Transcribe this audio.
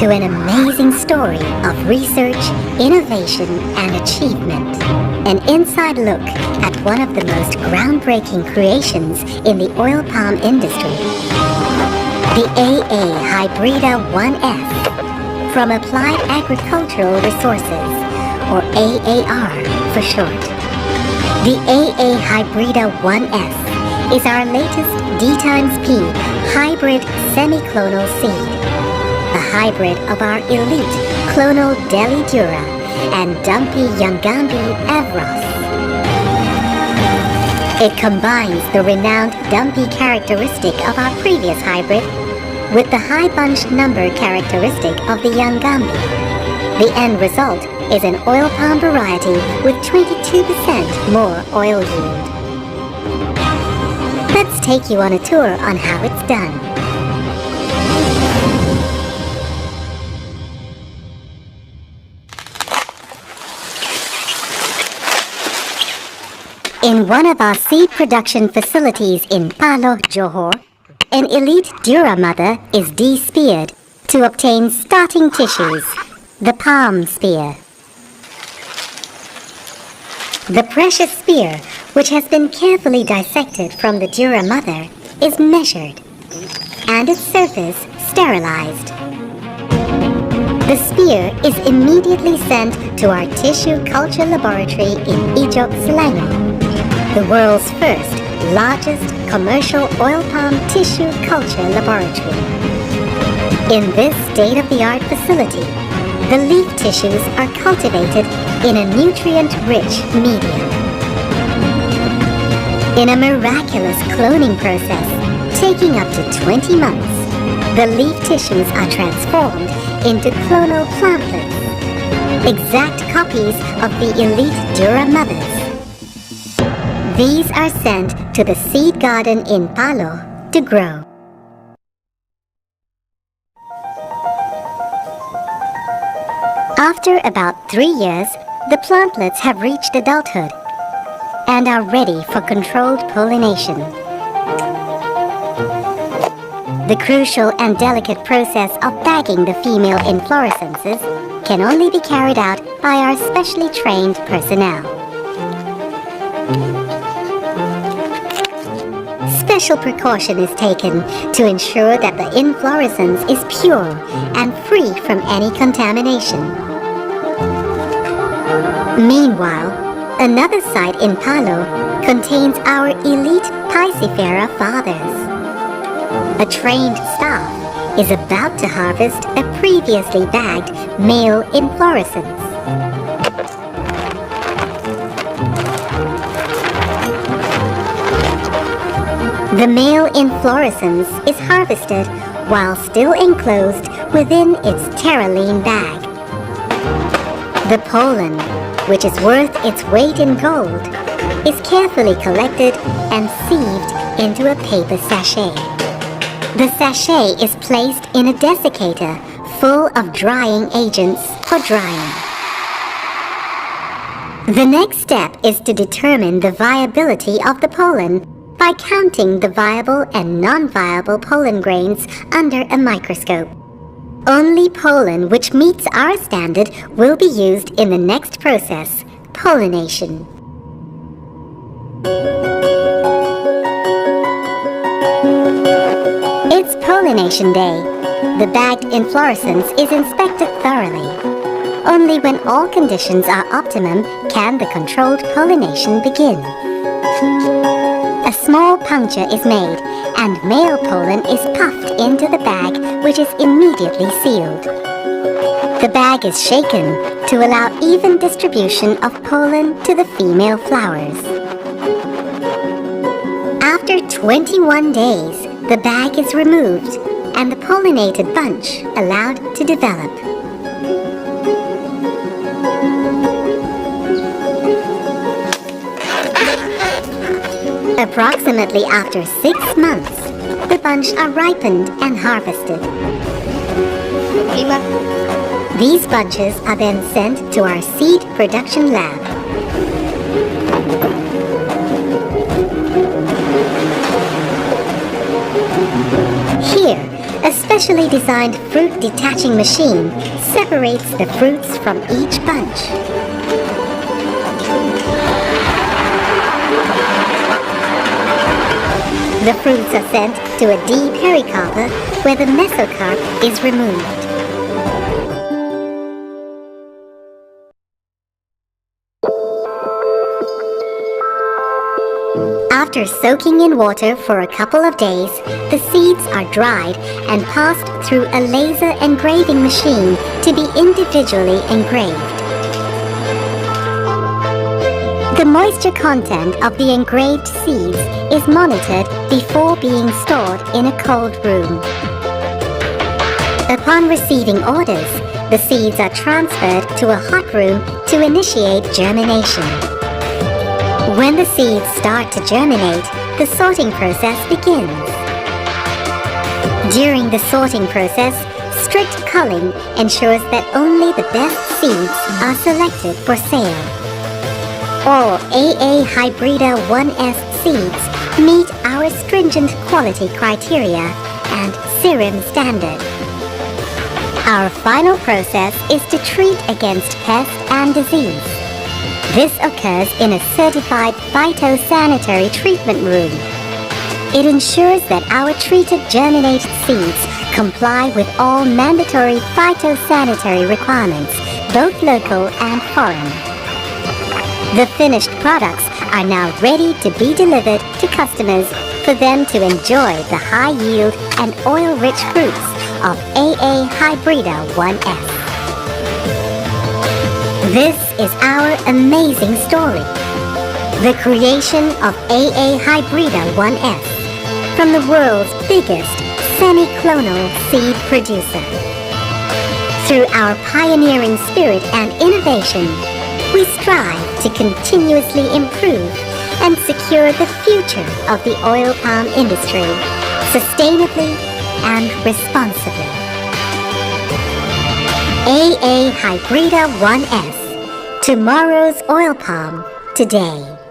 to an amazing story of research, innovation, and achievement. An inside look at one of the most groundbreaking creations in the oil palm industry. The AA Hybrida 1S, from Applied Agricultural Resources, or AAR for short. The AA Hybrida 1S is our latest D/P hybrid semi-clonal seed, a hybrid of our elite Clonal Delhi Dura and Dumpy Yangambi Avros. It combines the renowned dumpy characteristic of our previous hybrid with the high bunch number characteristic of the Yangambi. The end result is an oil palm variety with 22% more oil yield. Let's take you on a tour on how it's done. In one of our seed production facilities in Palo, Johor, an elite Dura mother is de-speared to obtain starting tissues, the palm spear. The precious spear, which has been carefully dissected from the Dura mother, is measured and its surface sterilized. The spear is immediately sent to our tissue culture laboratory in Ijok, Selangor, the world's first largest commercial oil palm tissue culture laboratory. In this state-of-the-art facility, the leaf tissues are cultivated in a nutrient-rich medium. In a miraculous cloning process, taking up to 20 months, the leaf tissues are transformed into clonal plantlets, exact copies of the elite Dura mothers. These are sent to the seed garden in Palo to grow. After about 3 years, the plantlets have reached adulthood and are ready for controlled pollination. The crucial and delicate process of bagging the female inflorescences can only be carried out by our specially trained personnel. Special precaution is taken to ensure that the inflorescence is pure and free from any contamination. Meanwhile, another site in Palo contains our elite Piscifera fathers. A trained staff is about to harvest a previously bagged male inflorescence. The male inflorescence is harvested while still enclosed within its terraline bag. The pollen, which is worth its weight in gold, is carefully collected and sieved into a paper sachet. The sachet is placed in a desiccator full of drying agents for drying. The next step is to determine the viability of the pollen by counting the viable and non-viable pollen grains under a microscope. Only pollen which meets our standard will be used in the next process, pollination. It's pollination day. The bagged inflorescence is inspected thoroughly. Only when all conditions are optimum can the controlled pollination begin. A small puncture is made and male pollen is puffed into the bag, which is immediately sealed. The bag is shaken to allow even distribution of pollen to the female flowers. After 21 days, the bag is removed and the pollinated bunch allowed to develop. Approximately after 6 months, the bunch are ripened and harvested. These bunches are then sent to our seed production lab. Here, a specially designed fruit detaching machine separates the fruits from each bunch. The fruits are sent to a D-pericarper where the mesocarp is removed. After soaking in water for a couple of days, the seeds are dried and passed through a laser engraving machine to be individually engraved. The moisture content of the engraved seeds is monitored before being stored in a cold room. Upon receiving orders, the seeds are transferred to a hot room to initiate germination. When the seeds start to germinate, the sorting process begins. During the sorting process, strict culling ensures that only the best seeds are selected for sale. All AA Hybrida 1S seeds meet our stringent quality criteria and serum standard. Our final process is to treat against pest and disease. This occurs in a certified phytosanitary treatment room. It ensures that our treated germinated seeds comply with all mandatory phytosanitary requirements, both local and foreign. The finished products are now ready to be delivered to customers for them to enjoy the high yield and oil-rich fruits of AA Hybrida 1S. This is our amazing story. The creation of AA Hybrida 1S from the world's biggest semi-clonal seed producer. Through our pioneering spirit and innovation, we strive to continuously improve and secure the future of the oil palm industry, sustainably and responsibly. AA Hybrida 1S. Tomorrow's oil palm today.